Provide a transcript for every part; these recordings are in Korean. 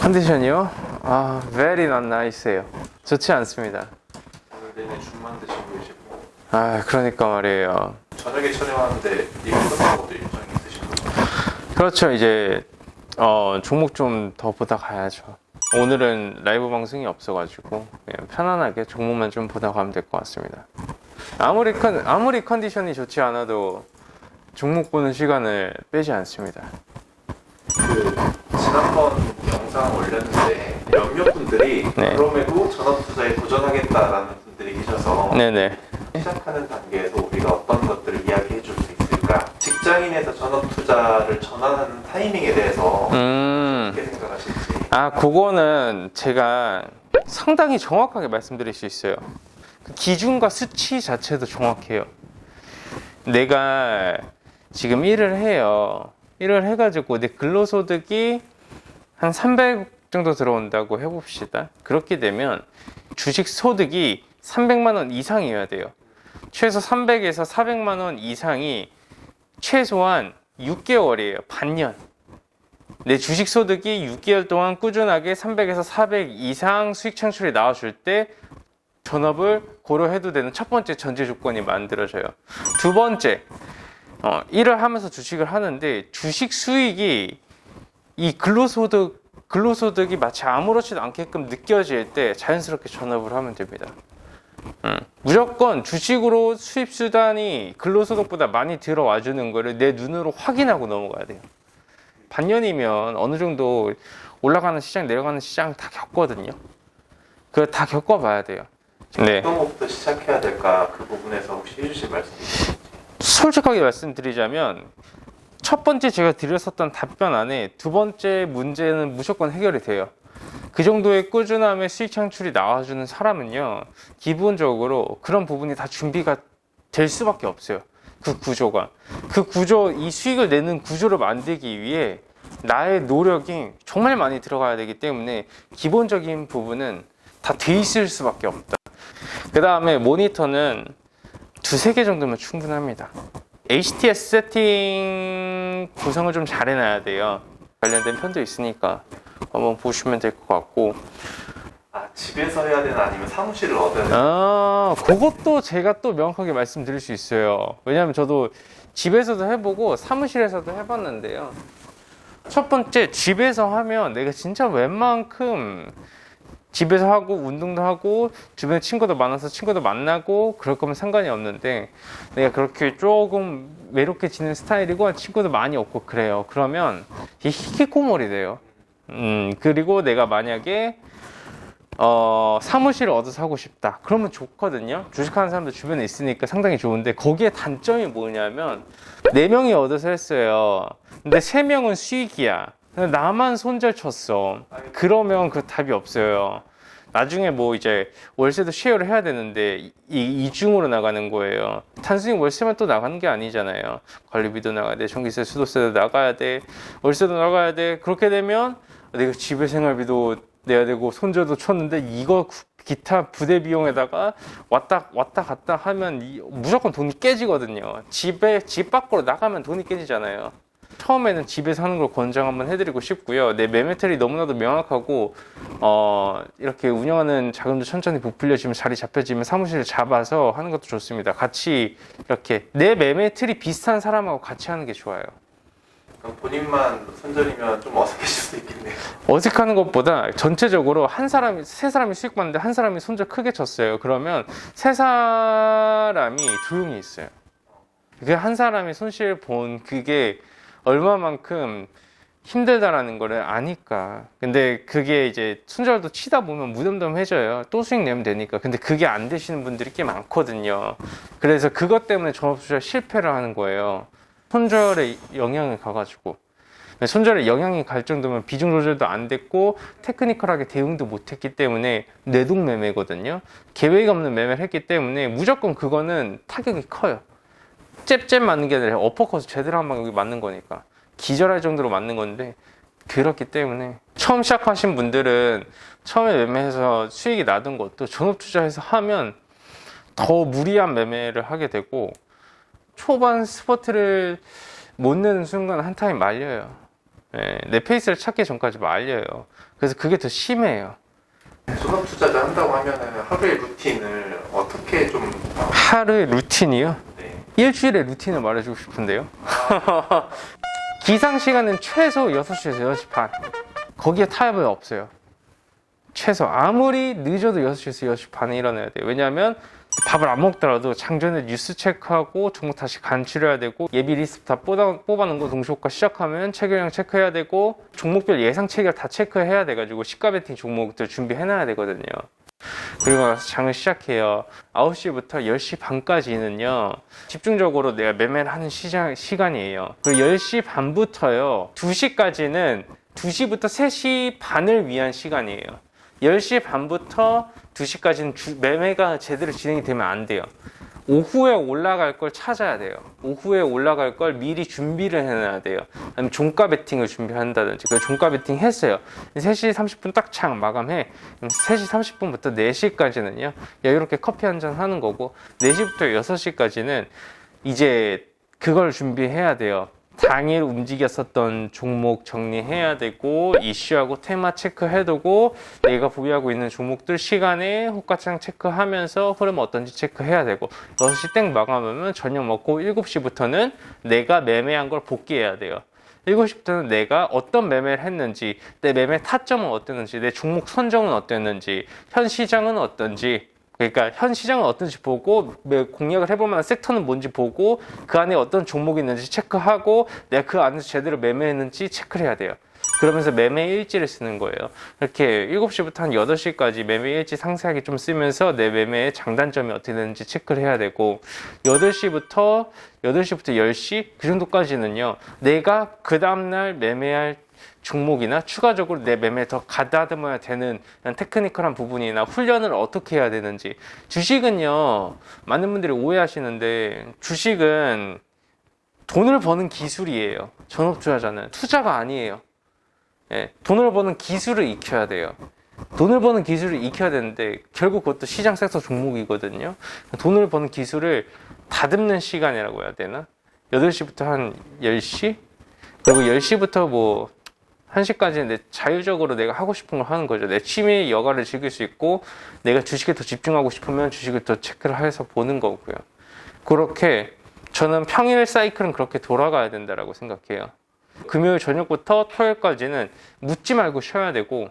컨디션이요? very not nice해요. 좋지 않습니다. 오늘 내내 죽만 드시고 계시고 그러니까 말이에요. 저녁에 촬영하는데 이거 끝나고 또 일정이 있으신 거죠? 그렇죠. 이제 종목 좀 더 보다 가야죠. 오늘은 라이브 방송이 없어가지고 그냥 편안하게 종목만 좀 보다 가면 될 것 같습니다. 아무리 컨디션이 좋지 않아도 종목 보는 시간을 빼지 않습니다. 지난번 영상 올렸는데 몇몇 분들이 네. 그럼에도 전업 투자에 도전하겠다라는 분들이 계셔서 네네. 시작하는 단계에서 우리가 어떤 것들을 이야기해 줄 수 있을까? 직장인에서 전업 투자를 전환하는 타이밍에 대해서 어떻게 생각하실지. 그거는 제가 상당히 정확하게 말씀드릴 수 있어요. 그 기준과 수치 자체도 정확해요. 내가 지금 일을 해요. 일을 해가지고 내 근로소득이 한 300 정도 들어온다고 해봅시다. 그렇게 되면 주식 소득이 300만 원 이상이어야 돼요. 최소 300에서 400만 원 이상이 최소한 6개월이에요. 반년. 내 주식 소득이 6개월 동안 꾸준하게 300에서 400 이상 수익 창출이 나와줄 때 전업을 고려해도 되는 첫 번째 전제 조건이 만들어져요. 두 번째, 일을 하면서 주식을 하는데 주식 수익이 이 근로소득이 마치 아무렇지도 않게끔 느껴질 때 자연스럽게 전업을 하면 됩니다. 무조건 주식으로 수입 수단이 근로소득보다 많이 들어와 주는 거를 내 눈으로 확인하고 넘어가야 돼요. 반년이면 어느 정도 올라가는 시장, 내려가는 시장 다 겪거든요. 그걸 다 겪어봐야 돼요. 네. 어떤 것부터 시작해야 될까? 그 부분에서 혹시 해주실 말씀 있으신지. 솔직하게 말씀드리자면 첫 번째 제가 드렸었던 답변 안에 두 번째 문제는 무조건 해결이 돼요. 그 정도의 꾸준함의 수익 창출이 나와주는 사람은요, 기본적으로 그런 부분이 다 준비가 될 수밖에 없어요. 그 구조가. 이 수익을 내는 구조를 만들기 위해 나의 노력이 정말 많이 들어가야 되기 때문에 기본적인 부분은 다 돼 있을 수밖에 없다. 그 다음에 모니터는 두세 개 정도면 충분합니다. HTS 세팅 구성을 좀 잘 해놔야 돼요. 관련된 편도 있으니까 한번 보시면 될 것 같고. 집에서 해야 되나 아니면 사무실을 얻어야 되나? 그것도 제가 또 명확하게 말씀드릴 수 있어요. 왜냐하면 저도 집에서도 해보고 사무실에서도 해봤는데요. 첫 번째, 집에서 하면 내가 진짜 웬만큼 집에서 하고 운동도 하고 주변에 친구도 많아서 친구도 만나고 그럴 거면 상관이 없는데 내가 그렇게 조금 외롭게 지낸 스타일이고 친구도 많이 없고 그래요. 그러면 이게 히키코모리 돼요. 그리고 내가 만약에 사무실을 얻어서 하고 싶다 그러면 좋거든요. 주식하는 사람들 주변에 있으니까 상당히 좋은데 거기에 단점이 뭐냐면 4명이 얻어서 했어요. 근데 3명은 수익이야. 나만 손절 쳤어. 그러면 그 답이 없어요. 나중에 뭐 이제 월세도 쉐어를 해야 되는데 이중으로 나가는 거예요. 단순히 월세만 또 나가는 게 아니잖아요. 관리비도 나가야 돼, 전기세, 수도세도 나가야 돼, 월세도 나가야 돼. 그렇게 되면 내가 집에 생활비도 내야 되고 손절도 쳤는데 이거 기타 부대 비용에다가 왔다 갔다 하면 무조건 돈이 깨지거든요. 집 밖으로 나가면 돈이 깨지잖아요. 처음에는 집에서 하는 걸 권장 한번 해드리고 싶고요. 내 매매틀이 너무나도 명확하고 이렇게 운영하는 자금도 천천히 부풀려지면 자리 잡혀지면 사무실을 잡아서 하는 것도 좋습니다. 같이 이렇게 내 매매틀이 비슷한 사람하고 같이 하는 게 좋아요. 그럼 본인만 손절이면 좀 어색해질 수도 있겠네요. 어색하는 것보다 전체적으로 세 사람이 수익 받는데 한 사람이 손절 크게 쳤어요. 그러면 세 사람이 조용히 있어요. 그 한 사람이 손실 본 그게 얼마만큼 힘들다라는 거를 아니까. 근데 그게 이제 손절도 치다 보면 무덤덤해져요. 또 수익 내면 되니까. 근데 그게 안 되시는 분들이 꽤 많거든요. 그래서 그것 때문에 전업투자 실패를 하는 거예요. 손절에 영향을 가가지고. 손절에 영향이 갈 정도면 비중 조절도 안 됐고 테크니컬하게 대응도 못했기 때문에 내동 매매거든요. 계획 없는 매매를 했기 때문에 무조건 그거는 타격이 커요. 잽 맞는 게 아니라 어퍼컷 제대로 한 방향이 맞는 거니까 기절할 정도로 맞는 건데, 그렇기 때문에 처음 시작하신 분들은 처음에 매매해서 수익이 나던 것도 전업 투자해서 하면 더 무리한 매매를 하게 되고 초반 스포트를 못 내는 순간 한 타임 말려요. 예, 내 페이스를 찾기 전까지 말려요. 그래서 그게 더 심해요. 전업 투자자 한다고 하면은 하루의 루틴을 어떻게 좀 하루의 루틴이요? 네. 일주일의 루틴을 말해주고 싶은데요. 기상 시간은 최소 6시에서 6시 반. 거기에 타협이 없어요. 최소 아무리 늦어도 6시에서 6시 반에 일어나야 돼요. 왜냐하면 밥을 안 먹더라도 장전에 뉴스 체크하고 종목 다시 간추려야 되고 예비 리스트 다 뽑아놓은 거 동시효과 시작하면 체결량 체크해야 되고 종목별 예상 체결 다 체크해야 돼가지고 시가 베팅 종목들 준비해놔야 되거든요. 그리고 나서 장을 시작해요. 9시부터 10시 반까지는요 집중적으로 내가 매매를 하는 시간이에요. 그리고 10시 반부터요 2시까지는 2시부터 3시 반을 위한 시간이에요. 10시 반부터 2시까지는 매매가 제대로 진행이 되면 안 돼요. 오후에 올라갈 걸 찾아야 돼요. 오후에 올라갈 걸 미리 준비를 해놔야 돼요. 아니면 종가 베팅을 준비한다든지. 그 종가 베팅 했어요. 3시 30분 딱 창 마감해. 그럼 3시 30분부터 4시까지는요. 여유롭게 커피 한잔 하는 거고 4시부터 6시까지는 이제 그걸 준비해야 돼요. 당일 움직였었던 종목 정리해야 되고 이슈하고 테마 체크해두고 내가 보유하고 있는 종목들 시간에 호가창 체크하면서 흐름 어떤지 체크해야 되고 6시 땡 마감하면 저녁 먹고 7시부터는 내가 매매한 걸 복귀해야 돼요. 7시부터는 내가 어떤 매매를 했는지 내 매매 타점은 어땠는지 내 종목 선정은 어땠는지 현 시장은 어떤지 그러니까 현 시장은 어떤지 보고 공략을 해볼 만한 섹터는 뭔지 보고 그 안에 어떤 종목이 있는지 체크하고 내가 그 안에서 제대로 매매했는지 체크를 해야 돼요. 그러면서 매매 일지를 쓰는 거예요. 이렇게 7시부터 한 8시까지 매매 일지 상세하게 좀 쓰면서 내 매매의 장단점이 어떻게 되는지 체크를 해야 되고 8시부터 10시 그 정도까지는요. 내가 그 다음날 매매할 종목이나 추가적으로 내 매매에 더 가다듬어야 되는 테크니컬한 부분이나 훈련을 어떻게 해야 되는지. 주식은요 많은 분들이 오해하시는데 주식은 돈을 버는 기술이에요. 전업투자자는 투자가 아니에요. 예, 돈을 버는 기술을 익혀야 돼요. 돈을 버는 기술을 익혀야 되는데 결국 그것도 시장 섹터 종목이거든요. 돈을 버는 기술을 다듬는 시간이라고 해야 되나? 8시부터 한 10시? 그리고 10시부터 뭐 1시까지는 내 자율적으로 내가 하고 싶은 걸 하는 거죠. 내 취미 여가를 즐길 수 있고 내가 주식에 더 집중하고 싶으면 주식을 더 체크를 해서 보는 거고요. 그렇게 저는 평일 사이클은 그렇게 돌아가야 된다고 생각해요. 금요일 저녁부터 토요일까지는 묻지 말고 쉬어야 되고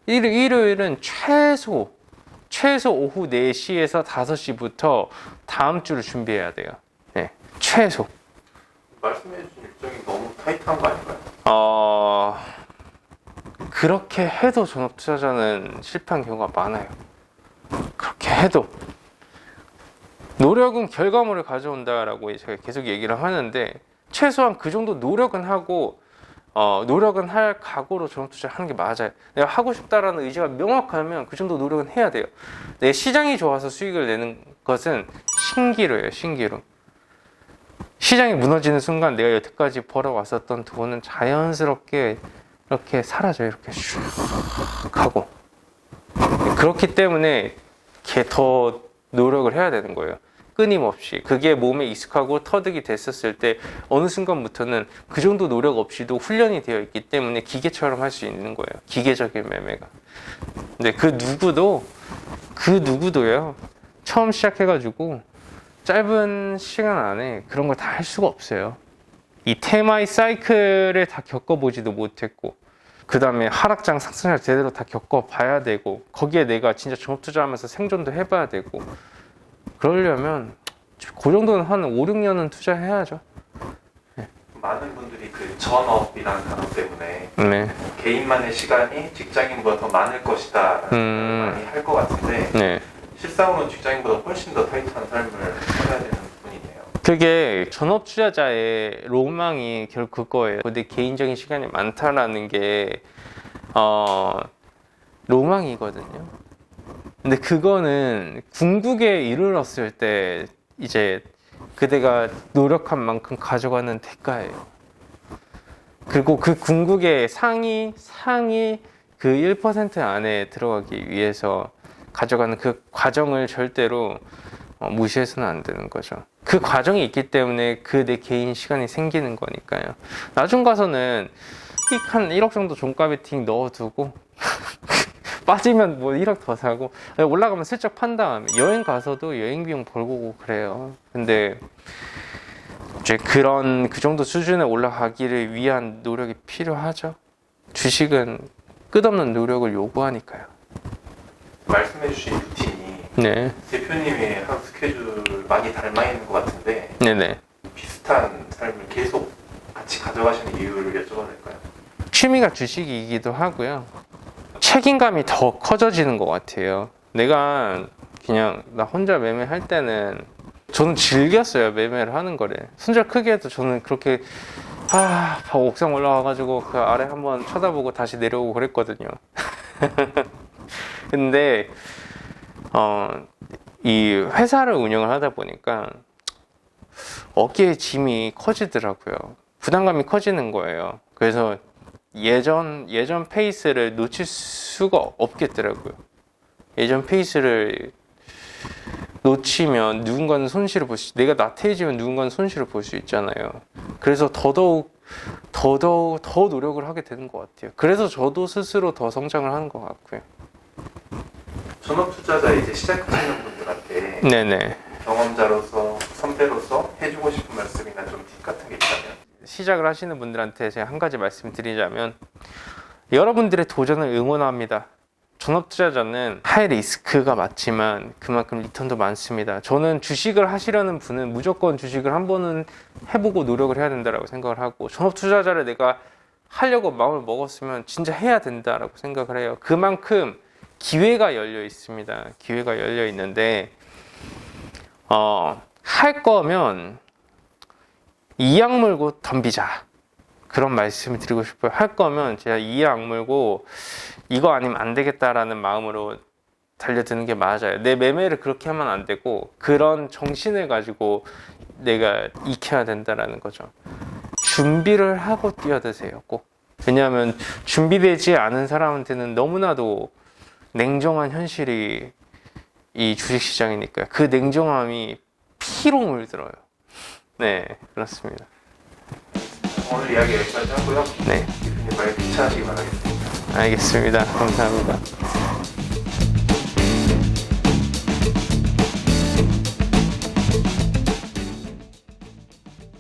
일요일은 최소 오후 4시에서 5시부터 다음 주를 준비해야 돼요. 네, 최소. 말씀해주신 일정이 너무 타이트한 거 아닌가요? 그렇게 해도 전업 투자자는 실패한 경우가 많아요. 그렇게 해도 노력은 결과물을 가져온다라고 제가 계속 얘기를 하는데 최소한 그 정도 노력은 하고 노력은 할 각오로 전업 투자를 하는 게 맞아요. 내가 하고 싶다라는 의지가 명확하면 그 정도 노력은 해야 돼요. 내 시장이 좋아서 수익을 내는 것은 신기루예요. 신기루. 시장이 무너지는 순간 내가 여태까지 벌어왔었던 돈은 자연스럽게 이렇게 사라져요. 이렇게 슉 하고. 그렇기 때문에 더 노력을 해야 되는 거예요. 끊임없이. 그게 몸에 익숙하고 터득이 됐었을 때 어느 순간부터는 그 정도 노력 없이도 훈련이 되어 있기 때문에 기계처럼 할 수 있는 거예요. 기계적인 매매가. 근데 그 누구도요. 처음 시작해가지고 짧은 시간 안에 그런 걸 다 할 수가 없어요. 이 테마의 사이클을 다 겪어보지도 못했고 그 다음에 하락장 상승을 제대로 다 겪어봐야 되고 거기에 내가 진짜 전업투자하면서 생존도 해봐야 되고 그러려면 그 정도는 한 5, 6년은 투자해야죠. 네. 많은 분들이 그 전업이라는 단어 때문에 네. 개인만의 시간이 직장인보다 더 많을 것이다 라는 생각을 많이 할 것 같은데 네. 실상으로는 직장인보다 훨씬 더 타이트한 삶을 살아야 되는 분이네요. 그게 전업 투자자의 로망이 결국 그거예요. 내 개인적인 시간이 많다라는 게 로망이거든요. 근데 그거는 궁극에 이르렀을 때 이제 그대가 노력한 만큼 가져가는 대가예요. 그리고 그 궁극의 상위 그 1% 안에 들어가기 위해서 가져가는 그 과정을 절대로 무시해서는 안 되는 거죠. 그 과정이 있기 때문에 그 내 개인 시간이 생기는 거니까요. 나중 가서는 띡 한 1억 정도 종가 베팅 넣어두고 빠지면 뭐 1억 더 사고 올라가면 슬쩍 판 다음에 여행 가서도 여행 비용 벌고 오고 그래요. 근데 이제 그 정도 수준에 올라가기를 위한 노력이 필요하죠. 주식은 끝없는 노력을 요구하니까요. 말씀해주신 루틴이 네, 대표님의 하루 스케줄 많이 닮아 있는 것 같은데 네네. 비슷한 삶을 계속 같이 가져가시는 이유를 여쭤봐도 될까요? 취미가 주식이기도 하고요. 책임감이 더 커져지는 것 같아요. 내가 그냥 나 혼자 매매할 때는 저는 즐겼어요. 매매를 하는 거를. 손절 크게 해도 저는 그렇게 옥상 올라와가지고 그 아래 한번 쳐다보고 다시 내려오고 그랬거든요. 근데 이 회사를 운영을 하다 보니까 어깨에 짐이 커지더라고요. 부담감이 커지는 거예요. 그래서 예전 페이스를 놓칠 수가 없겠더라고요. 예전 페이스를 놓치면 누군가는 손실을 볼 수, 내가 나태해지면 누군가는 손실을 볼 수 있잖아요. 그래서 더더욱 더 노력을 하게 되는 것 같아요. 그래서 저도 스스로 더 성장을 하는 것 같고요. 전업 투자자 이제 시작하시는 분들한테 네네. 경험자로서 선배로서 해주고 싶은 말씀이나 좀 팁 같은 게 있다면? 시작을 하시는 분들한테 제가 한 가지 말씀드리자면 여러분들의 도전을 응원합니다. 전업 투자자는 하이 리스크가 맞지만 그만큼 리턴도 많습니다. 저는 주식을 하시려는 분은 무조건 주식을 한 번은 해보고 노력을 해야 된다고 생각을 하고, 전업 투자자를 내가 하려고 마음을 먹었으면 진짜 해야 된다라고 생각을 해요. 그만큼 기회가 열려 있습니다. 기회가 열려 있는데 할 거면 이 악물고 덤비자, 그런 말씀을 드리고 싶어요. 할 거면 제가 이 악물고 이거 아니면 안 되겠다라는 마음으로 달려드는 게 맞아요. 내 매매를 그렇게 하면 안 되고 그런 정신을 가지고 내가 익혀야 된다라는 거죠. 준비를 하고 뛰어드세요, 꼭. 왜냐하면 준비되지 않은 사람한테는 너무나도 냉정한 현실이 이 주식시장이니까요. 그 냉정함이 피로 물들어요. 네, 그렇습니다. 오늘 이야기 여기까지 하고요. 네, 대표님 빨리 귀찮으시기 바라겠습니다. 알겠습니다. 감사합니다.